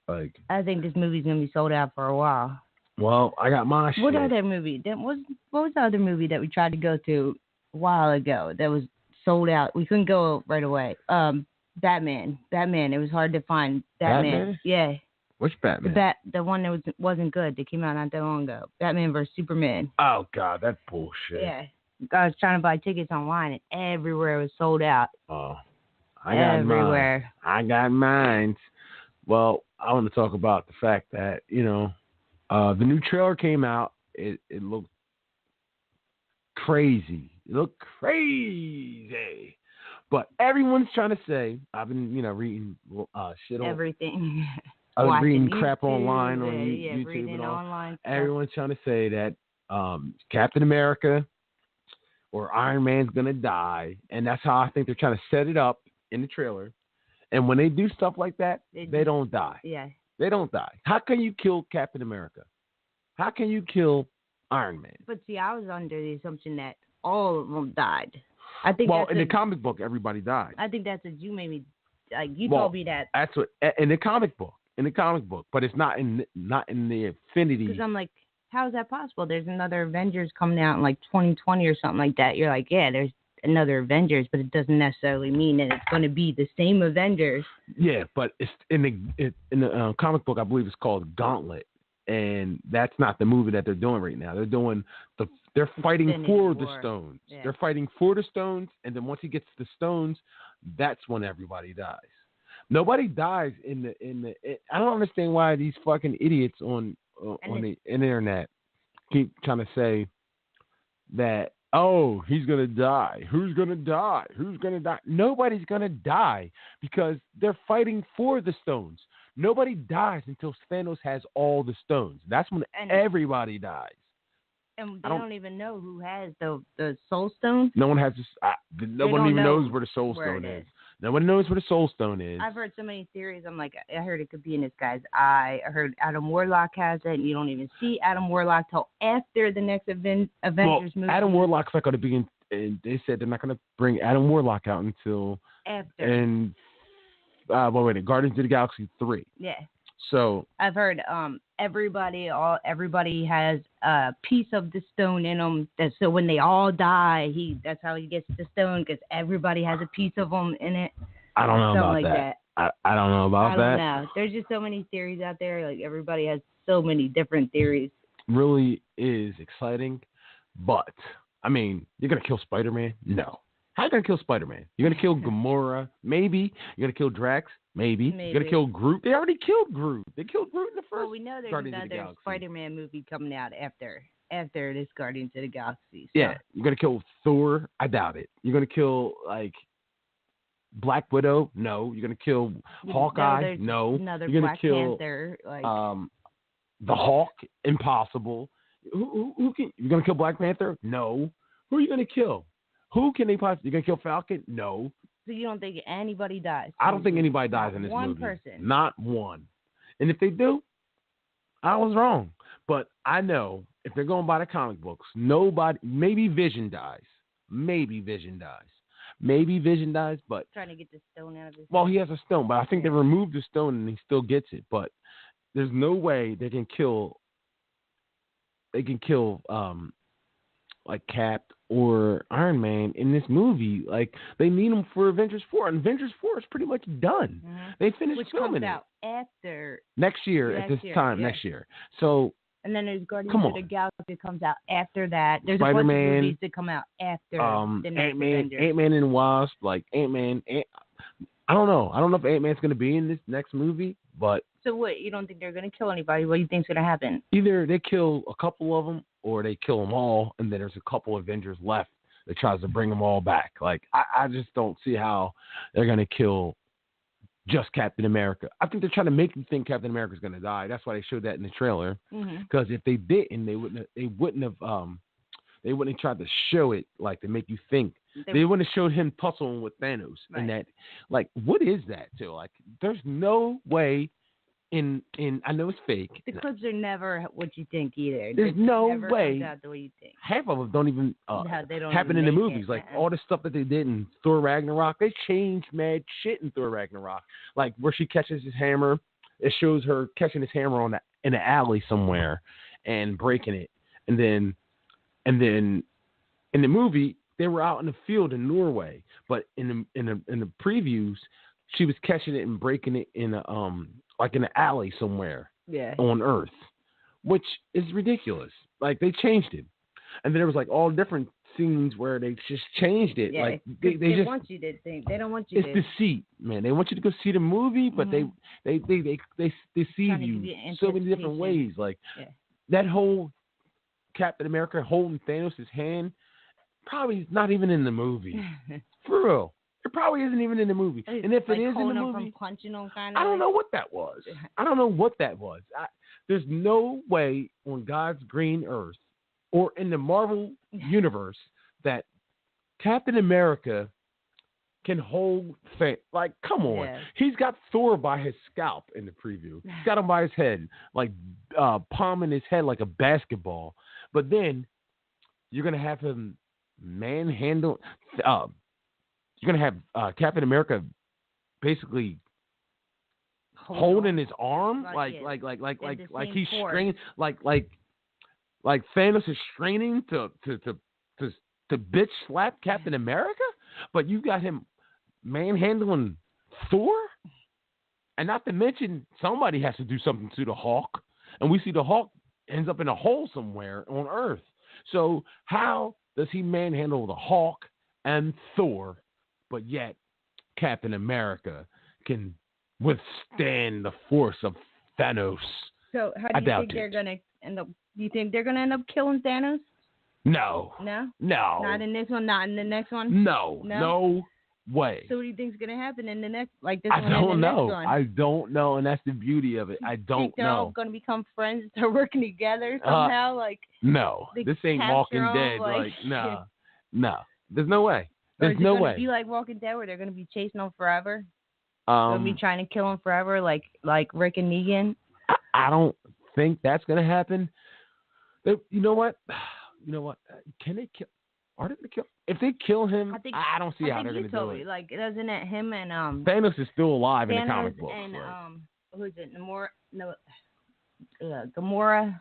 Like, I think this movie's gonna be sold out for a while. Well, I got my shit. What other movie? What was the other movie that we tried to go to a while ago that was sold out? We couldn't go right away. Batman. It was hard to find Batman. Yeah. Which Batman? The one that wasn't good. That came out not that long ago. Batman vs Superman. Oh God, that's bullshit. Yeah. I was trying to buy tickets online and everywhere was sold out. Oh. I got everywhere. I got mine. Well, I want to talk about the fact that, the new trailer came out. It looked crazy. But everyone's trying to say, I've been, reading shit on everything. I was reading crap online on YouTube reading and all. Online Everyone's trying to say that Captain America or Iron Man's gonna die, and that's how I think they're trying to set it up in the trailer. And when they do stuff like that, they don't die. Yeah. They don't die. How can you kill Captain America? How can you kill Iron Man? But see, I was under the assumption that all of them died. I think. Well, in the comic book, everybody died. I think that's what you made me. Like you told me that. That's what in the comic book. But it's not in the Infinity. Because I'm like, how is that possible? There's another Avengers coming out in like 2020 or something like that. You're like, yeah, there's another Avengers, but it doesn't necessarily mean that it's going to be the same Avengers. Yeah, but it's in the comic book. I believe it's called Gauntlet, and that's not the movie that they're doing right now. They're fighting for the stones. Yeah. They're fighting for the stones, and then once he gets the stones, that's when everybody dies. Nobody dies in the. I don't understand why these fucking idiots on the internet keep trying to say that. Oh, he's gonna die. Who's gonna die? Nobody's gonna die because they're fighting for the stones. Nobody dies until Thanos has all the stones. That's when everybody dies. And they don't even know who has the Soul Stone. No one has this. No one even knows where the Soul Stone is. Nobody knows where the Soul Stone is. I've heard so many theories. I'm like, I heard it could be in this guy's eye. I heard Adam Warlock has it, and you don't even see Adam Warlock till after the next Avengers movie. Adam Warlock's not going to be in. And they said they're not going to bring Adam Warlock out until after. And Guardians of the Galaxy 3. Yeah. So I've heard everybody has a piece of the stone in them. So when they all die, that's how he gets the stone because everybody has a piece of them in it. I don't know about that. I don't know about that. I don't know. There's just so many theories out there. Like everybody has so many different theories. Really is exciting, but I mean, you're gonna kill Spider-Man? No. How are you going to kill Spider-Man? You're going to kill Gamora? Maybe. You're going to kill Drax? Maybe. You're going to kill Groot? They already killed Groot. They killed Groot in the first. Well, we know there's another Spider-Man movie coming out after this Guardians of the Galaxy. So. Yeah. You're going to kill Thor? I doubt it. You're going to kill, Black Widow? No. You're going to kill Hawkeye? No. Another You're Black kill, Panther. The Hulk? Impossible. Who can? You're going to kill Black Panther? No. Who are you going to kill? Who can they possibly? You gonna kill Falcon? No. So you don't think anybody dies? I don't think anybody dies in this movie. One person. Not one. And if they do, I was wrong. But I know if they're going by the comic books, nobody. Maybe Vision dies. But trying to get the stone out of his. Well, he has a stone, but I think they removed the stone and he still gets it. But there's no way they can kill. Like Cap or Iron Man in this movie. Like they need them for Avengers 4, and Avengers 4 is pretty much done. Mm-hmm. They finished Which filming comes out after next year at this time. Yeah. Next year. So. And then there's Guardians of the Galaxy that comes out after that. There's Spider-Man, a bunch of movies that come out after the next Avengers. Ant-Man and Wasp, like Ant-Man. I don't know. I don't know if Ant-Man's going to be in this next movie, but. So what? You don't think they're going to kill anybody? What do you think's going to happen? Either they kill a couple of them, or they kill them all, and then there's a couple Avengers left that tries to bring them all back. Like I just don't see how they're going to kill just Captain America. I think they're trying to make you think Captain America's going to die. That's why they showed that in the trailer. Because if they didn't, they wouldn't have tried to show it like to make you think. They wouldn't have showed him tussling with Thanos. Right. And that, like, what is that too? Like, there's no way. In I know it's fake. The clips are never what you think either. There's no way. Comes out the way you think. Half of them don't even they don't happen even in the movies. It, like all the stuff that they did in Thor Ragnarok, they changed mad shit in Thor Ragnarok. Like where she catches his hammer, it shows her catching his hammer in an alley somewhere and breaking it, and then in the movie they were out in the field in Norway, but in the previews she was catching it and breaking it in a like in an alley somewhere on Earth, which is ridiculous. Like they changed it, and then there was like all different scenes where they just changed it. Yeah, like they just want you to think. They don't want you. It's deceit, man. They want you to go see the movie, but they deceive you so many different ways. Like that whole Captain America holding Thanos' hand probably is not even in the movie. For real. It probably isn't even in the movie. And if it is in the movie, from punching them kind of I don't know what that was. There's no way on God's green earth or in the Marvel universe that Captain America can hold like, come on. Yeah. He's got Thor by his scalp in the preview. He's got him by his head, like palming his head like a basketball. But then you're going to have him manhandle... You're gonna have Captain America basically holding his arm like he's straining like Thanos is straining to bitch slap Captain America, but you got him manhandling Thor, and not to mention somebody has to do something to the Hulk, and we see the Hulk ends up in a hole somewhere on Earth. So how does he manhandle the Hulk and Thor? But yet, Captain America can withstand the force of Thanos. So, how do you think they're going to end up? Do you think they're going to end up killing Thanos? No. No? No. Not in this one, not in the next one? No way. So, what do you think is going to happen in the next, like this I one don't and the know. next one? I don't know, and that's the beauty of it. I don't think they're know. all going to become friends? They're working together somehow? No. This ain't Walking Dead. No. There's no way. There's no way. It's going to be like Walking Dead where they're going to be chasing them forever? They'll be trying to kill them forever like Rick and Negan? I don't think that's going to happen. You know what? Can they kill? Are they going to kill? If they kill him, I don't see how they're going to do it. Like, isn't it him and Thanos is still alive Thanos in the comic books. And who's it? Gamora.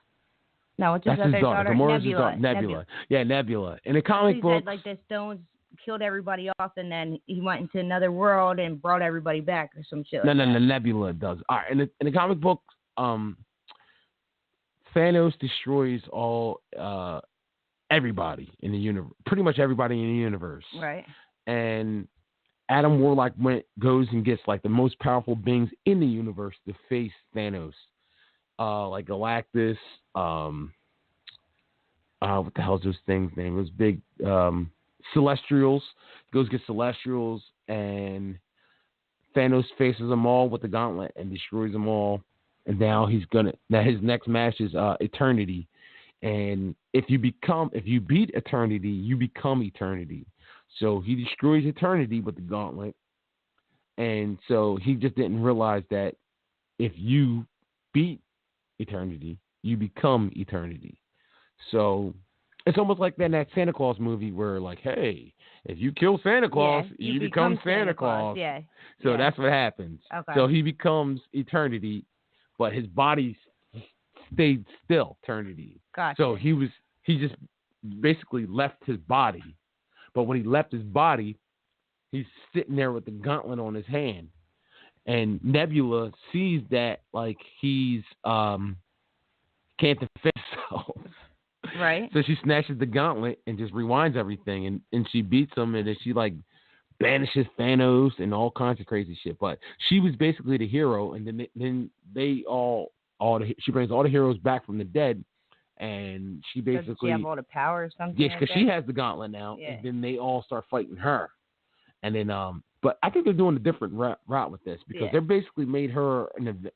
No, what's his other daughter? Gamora's Nebula. Nebula. Yeah, Nebula. In the comic books, like the stones killed everybody off, and then he went into another world and brought everybody back or some shit. No, Nebula does. All right, in the comic books, Thanos destroys all everybody in the universe, pretty much everybody in the universe. Right. And Adam Warlock goes and gets like the most powerful beings in the universe to face Thanos, like Galactus. What the hell's those things' name? Those big Celestials. Goes get Celestials, and Thanos faces them all with the gauntlet and destroys them all. And now his next match is Eternity. And if you beat Eternity, you become Eternity. So he destroys Eternity with the gauntlet. And so he just didn't realize that if you beat Eternity, you become Eternity. So it's almost like that Santa Claus movie where, like, hey, if you kill Santa Claus, you become Santa Claus. Yeah. So that's what happens. Okay. So he becomes eternity, but his body stayed still eternity. Gotcha. So he just basically left his body. But when he left his body, he's sitting there with the gauntlet on his hand. And Nebula sees that, like, he's can't defend himself. Right. So she snatches the gauntlet and just rewinds everything, and she beats him, and then she, like, banishes Thanos and all kinds of crazy shit. But she was basically the hero, and then she brings all the heroes back from the dead, and she basically... Does she have all the power or something? Yes, because she has the gauntlet now, and then they all start fighting her. And then, but I think they're doing a different route with this, because they basically made her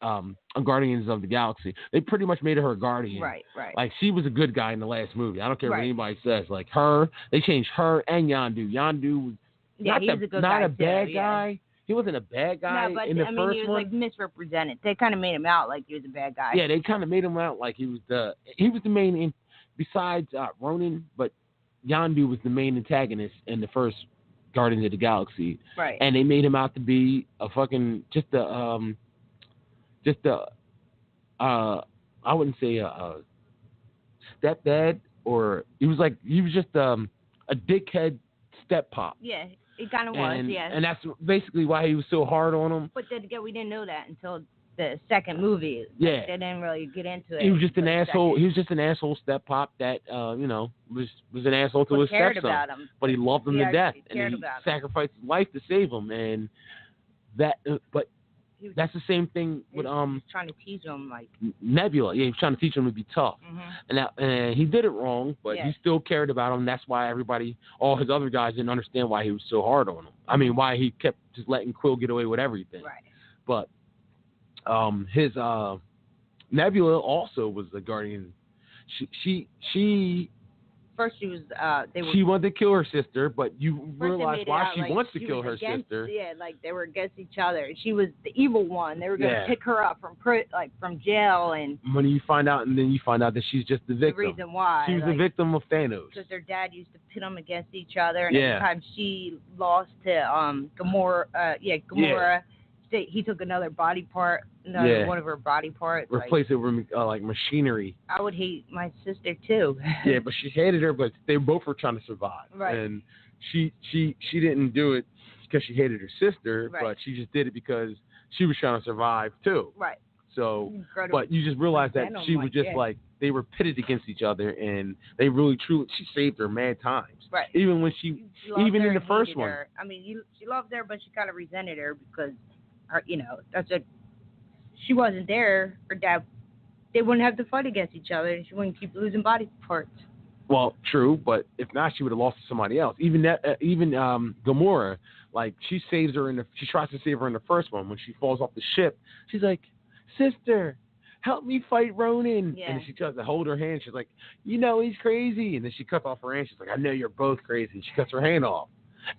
a Guardians of the Galaxy. They pretty much made her a Guardian. Right. Like, she was a good guy in the last movie. I don't care what anybody says. Like, they changed her and Yondu. Yondu was not a bad guy. He wasn't a bad guy in the first one. He was like misrepresented. They kind of made him out like he was a bad guy. Yeah, they kind of made him out like he was the main, besides Ronan, but Yondu was the main antagonist in the first Guardians of the Galaxy. Right. And they made him out to be a fucking I wouldn't say a stepdad, or he was just a dickhead step pop. Yeah. It kind of was, yeah. And that's basically why he was so hard on him. But then again, we didn't know that until the second movie. Yeah. They didn't really get into it. He was just an asshole. He was just an asshole step pop that, was an asshole to his stepson. About him. But he loved him to death. And he about sacrificed his life to save him. And but that's the same thing with trying to teach him, like, Nebula. Yeah, he was trying to teach him to be tough. Mm-hmm. And he did it wrong, but he still cared about him. That's why all his other guys didn't understand why he was so hard on him. I mean, why he kept just letting Quill get away with everything. Right. But his Nebula also was a Guardian. She first she was she wanted to kill her sister, but you realize why she wants to kill her sister. Yeah, like they were against each other. She was the evil one. They were going to pick her up from jail, and when you find out that she's just the victim. The reason why she was the victim of Thanos. Because their dad used to pit them against each other, and every time she lost to Gamora. He took another body part, one of her body parts. Replace it with like machinery. I would hate my sister too. Yeah, but she hated her, but they both were trying to survive. Right. And she didn't do it because she hated her sister, but she just did it because she was trying to survive too. Right. So, but you just realize that she was just like, they were pitted against each other, and they really truly, she saved her mad times. Right. Even when even in the first one. Her. I mean, she loved her, but she kind of resented her because, she wasn't there. Her dad, they wouldn't have to fight against each other, and she wouldn't keep losing body parts. Well, true, but if not, she would have lost to somebody else. Even Gamora, like, she saves her she tries to save her in the first one. When she falls off the ship, she's like, "Sister, help me fight Ronan." Yeah. And she tries to hold her hand. She's like, "He's crazy." And then she cuts off her hand. She's like, "I know you're both crazy." And she cuts her hand off.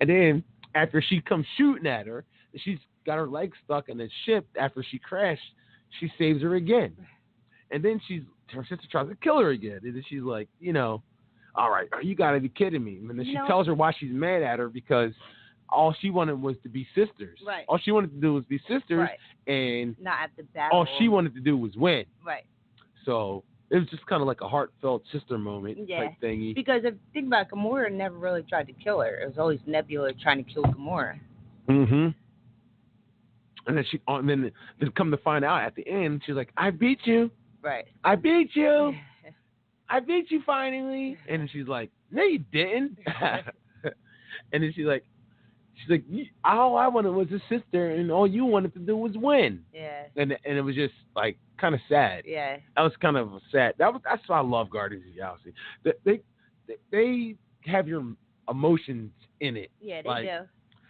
And then after she comes shooting at her, she's got her leg stuck in the ship. After she crashed, she saves her again. And then her sister tries to kill her again. And then she's like, all right, you got to be kidding me. And then she tells her why she's mad at her, because all she wanted was to be sisters. Right. All she wanted to do was be sisters. Right. And not at the battle. All she wanted to do was win. Right. So it was just kind of like a heartfelt sister moment type thingy. Because if you think about it, Gamora never really tried to kill her. It was always Nebula trying to kill Gamora. Mm-hmm. And then then come to find out at the end, she's like, "I beat you." Right. "I beat you. I beat you finally." And then she's like, "No, you didn't." And then she's like, "All I wanted was a sister, and all you wanted to do was win." Yeah. And it was just like kind of sad. Yeah. That was kind of sad. That's why I love Guardians of the Galaxy. They have your emotions in it. Yeah, they do.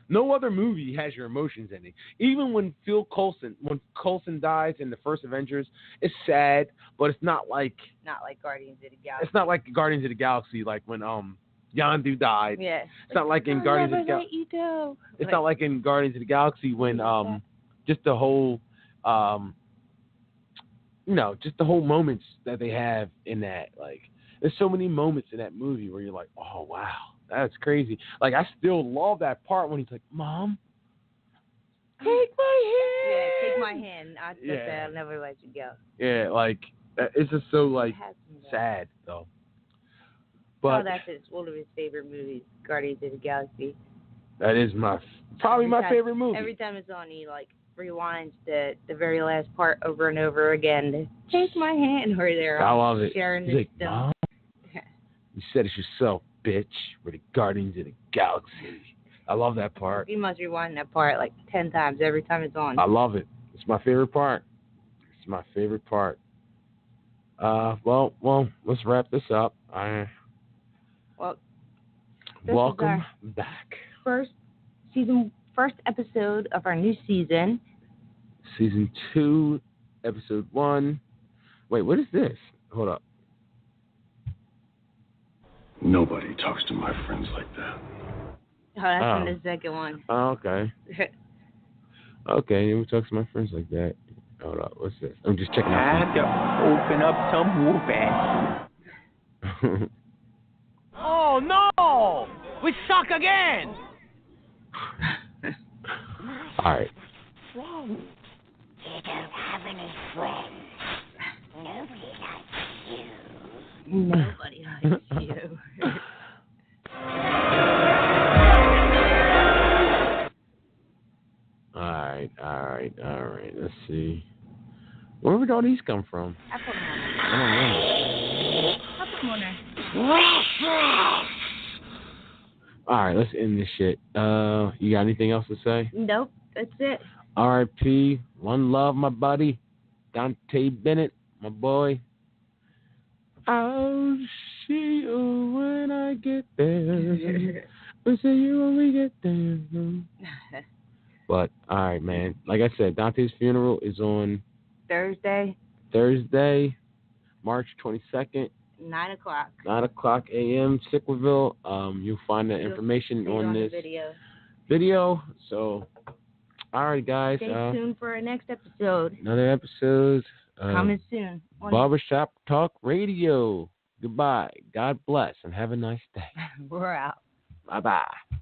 No other movie has your emotions in it. Even when Coulson dies in the first Avengers, it's sad, but it's not like Guardians of the Galaxy. It's not like Guardians of the Galaxy, like when Yondu died. Yeah. It's not like in Guardians of the Galaxy. It's not like in Guardians of the Galaxy when just the whole just the whole moments that they have in that, like, There's so many moments in that movie where you're like, oh wow, that's crazy. Like I still love that part when he's like, Mom, take my hand. Yeah, take my hand. I just say I'll never let you go. Yeah, like it's just so like sad though. But that's one of his favorite movies, Guardians of the Galaxy. That is probably my favorite movie. Every time it's on, he like rewinds the very last part over and over again. Take my hand, or they're I love it. sharing He's this like, stuff. Mom, you said it yourself, bitch. We're the Guardians of the Galaxy. I love that part. You must rewind that part like 10 times every time it's on. I love it. It's my favorite part. It's my favorite part. Well, let's wrap this up. Welcome back. First episode of our new season. Season 2, episode 1. Wait, what is this? Hold up. Nobody talks to my friends like that. Oh, that's in the second one. Oh, okay. Okay, we talk to my friends like that. Hold up, what's this? I'm just checking out. I have to open up some whooping. Oh no! We suck again! Alright. Friends. You don't have any friends. Nobody likes you. Nobody likes you. Alright. Let's see. Where would all these come from? I put them on there. I don't know. I put them on there. Alright, let's end this shit. You got anything else to say? Nope, that's it. R.I.P. One love, my buddy. Dante Bennett, my boy. I'll see you when I get there. We'll see you when we get there. But, alright, man. Like I said, Dante's funeral is on Thursday, March 22nd. 9 o'clock. 9 o'clock a.m. Sicklerville. You'll find the information on this video. So, all right, guys. Stay tuned for our next episode. Another episode. Coming soon. Barbershop Talk Radio. Goodbye. God bless and have a nice day. We're out. Bye-bye.